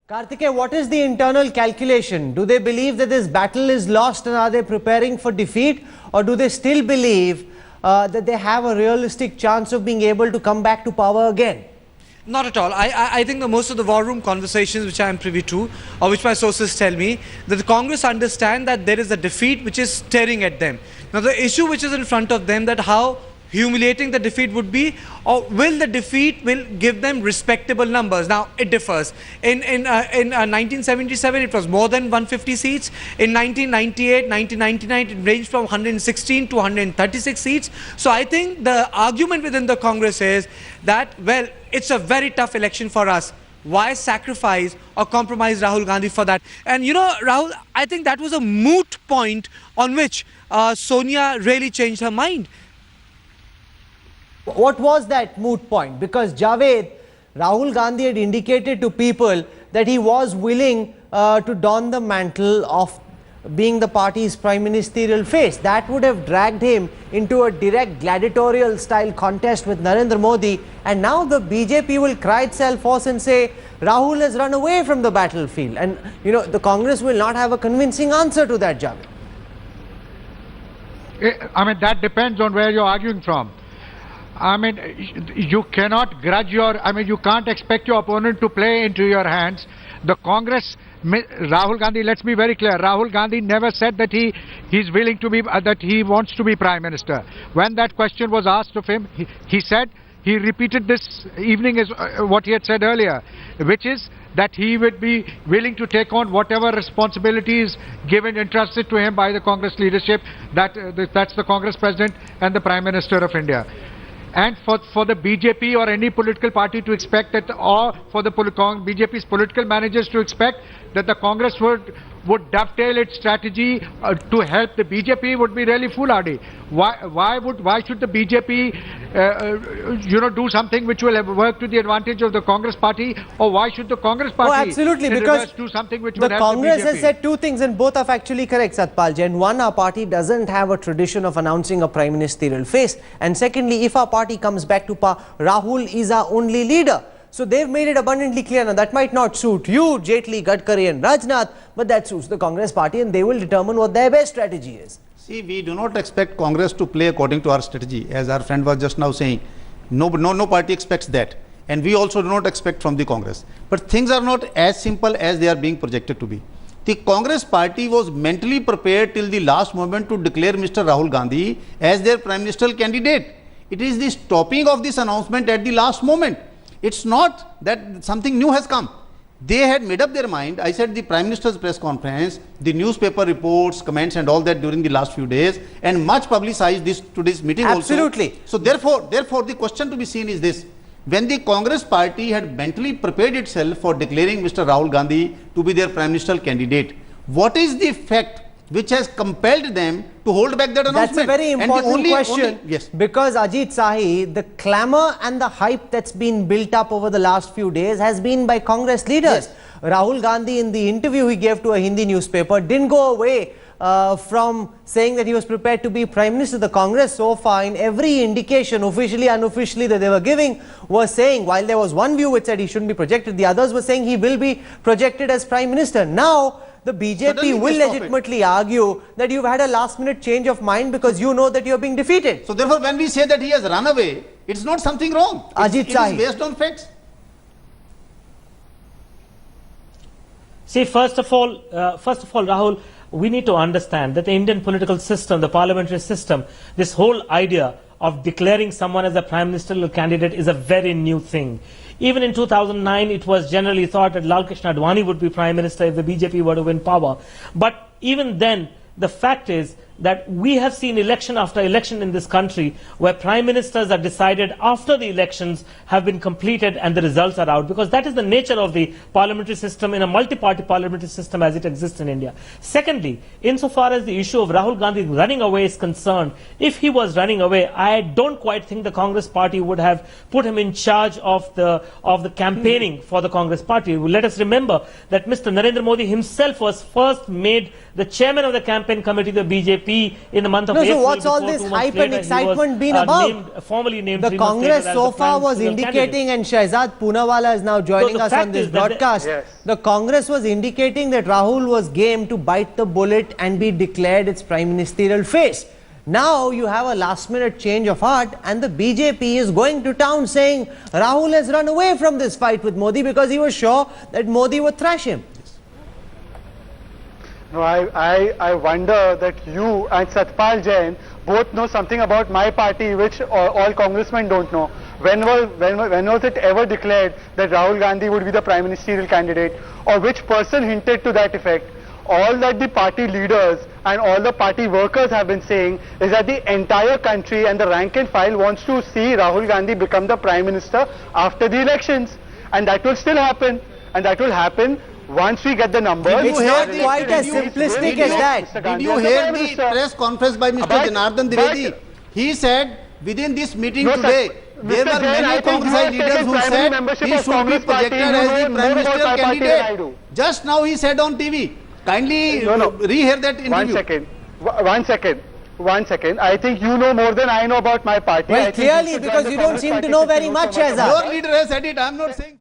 Karthikeya, what is the internal calculation? Do they believe that this battle is lost and are they preparing for defeat? Or do they still believe that they have a realistic chance of being able to come back to power again? Not at all. I think that most of the war room conversations which I am privy to, or which my sources tell me, that the Congress understand that there is a defeat which is staring at them. Now the issue which is in front of them, that how humiliating the defeat would be, or will the defeat will give them respectable numbers. Now it differs. In 1977 it was more than 150 seats. In 1998, 1999 it ranged from 116 to 136 seats. So I think the argument within the Congress is that, well, it's a very tough election for us. Why sacrifice or compromise Rahul Gandhi for that? And you know, Rahul, I think that was a moot point on which Sonia really changed her mind. What was that moot point? Because Javed, Rahul Gandhi had indicated to people that he was willing to don the mantle of being the party's prime ministerial face. That would have dragged him into a direct gladiatorial style contest with Narendra Modi. And now the BJP will cry itself hoarse and say Rahul has run away from the battlefield. And you know, the Congress will not have a convincing answer to that, Javed. I mean, that depends on where you're arguing from. I mean, you cannot grudge you can't expect your opponent to play into your hands. The Congress, Rahul Gandhi, let's be very clear, Rahul Gandhi never said that he's willing to be, that he wants to be Prime Minister. When that question was asked of him, he said, he repeated this evening as what he had said earlier, which is that he would be willing to take on whatever responsibilities given, entrusted to him by the Congress leadership, that's the Congress President and the Prime Minister of India. And for the BJP or any political party to expect that, or for the BJP's political managers to expect that the Congress would dovetail its strategy to help the BJP would be really foolhardy. Why should the BJP do something which will work to the advantage of the Congress party, or why should the Congress party because do something which the would help Congress the BJP? has said two things, and both are factually correct, Satpal Jain. One, our party doesn't have a tradition of announcing a prime ministerial face, and secondly, if our party comes back to power, Rahul is our only leader. So they've made it abundantly clear. Now that might not suit you, Jaitley, Gadkari and Rajnath, but that suits the Congress party, and they will determine what their best strategy is. See, we do not expect Congress to play according to our strategy, as our friend was just now saying. No party expects that, and we also do not expect from the Congress. But things are not as simple as they are being projected to be. The Congress party was mentally prepared till the last moment to declare Mr. Rahul Gandhi as their prime ministerial candidate. It is the stopping of this announcement at the last moment. It's not that something new has come. They had made up their mind. I said the Prime Minister's press conference, the newspaper reports, comments and all that during the last few days, and much publicized today's meeting Absolutely. also. So therefore the question to be seen is this: when the Congress party had mentally prepared itself for declaring Mr. Rahul Gandhi to be their prime ministerial candidate, what is the fact which has compelled them to hold back that announcement? That's a very important question. Yes. Because Ajit Sahi, the clamour and the hype that's been built up over the last few days has been by Congress leaders. Yes. Rahul Gandhi, in the interview he gave to a Hindi newspaper, didn't go away from saying that he was prepared to be Prime Minister. The Congress so far, in every indication, officially, unofficially, that they were giving, was saying, while there was one view which said he shouldn't be projected, the others were saying he will be projected as Prime Minister. Now, the BJP will legitimately argue that you've had a last-minute change of mind because you know that you're being defeated. So therefore, when we say that he has run away, it's not something wrong. Ajit Sahi. It is based on facts. See, first of all, Rahul, we need to understand that the Indian political system, the parliamentary system, this whole idea of declaring someone as a prime ministerial candidate is a very new thing. Even in 2009, it was generally thought that Lal Krishna Advani would be Prime Minister if the BJP were to win power. But even then, the fact is that we have seen election after election in this country where prime ministers are decided after the elections have been completed and the results are out, because that is the nature of the parliamentary system in a multi-party parliamentary system as it exists in India. Secondly, insofar as the issue of Rahul Gandhi running away is concerned, if he was running away, I don't quite think the Congress party would have put him in charge of the campaigning for the Congress party. Let us remember that Mr. Narendra Modi himself was first made the chairman of the campaign committee of the BJP BJP in the month of No, so April. what's all before this 2 months hype and later, he was, excitement been about? Formally named The 3 months Congress later as so the far was prime ministerial indicating, candidate. and Shahzad Poonawala is now joining the us on fact this is that the- broadcast. Yes. The Congress was indicating that Rahul was game to bite the bullet and be declared its prime ministerial face. Now you have a last minute change of heart, and the BJP is going to town saying Rahul has run away from this fight with Modi because he was sure that Modi would thrash him. No, I wonder that you and Satpal Jain both know something about my party which all congressmen don't know. When was it ever declared that Rahul Gandhi would be the prime ministerial candidate, or which person hinted to that effect? All that the party leaders and all the party workers have been saying is that the entire country and the rank and file wants to see Rahul Gandhi become the prime minister after the elections, and that will still happen, and that will happen once we get the numbers. It's not quite as simplistic as that. Did you hear the press conference by Mr. Janardhan Dwivedi? He said within this meeting No, today, sir. there Mr. were Jain, I many think you Congress have leaders taken who primary said membership he of should be Congress party. projected You as know the more prime about ministerial my party than I candidate. do. Just now he said on TV. Kindly No. rehear that interview. One second. I think you know more than I know about my party. I Well, think clearly, should join because the you don't Congress seem to party know since you very know much, so much Shahzad. about Your leader has said it. I am not saying.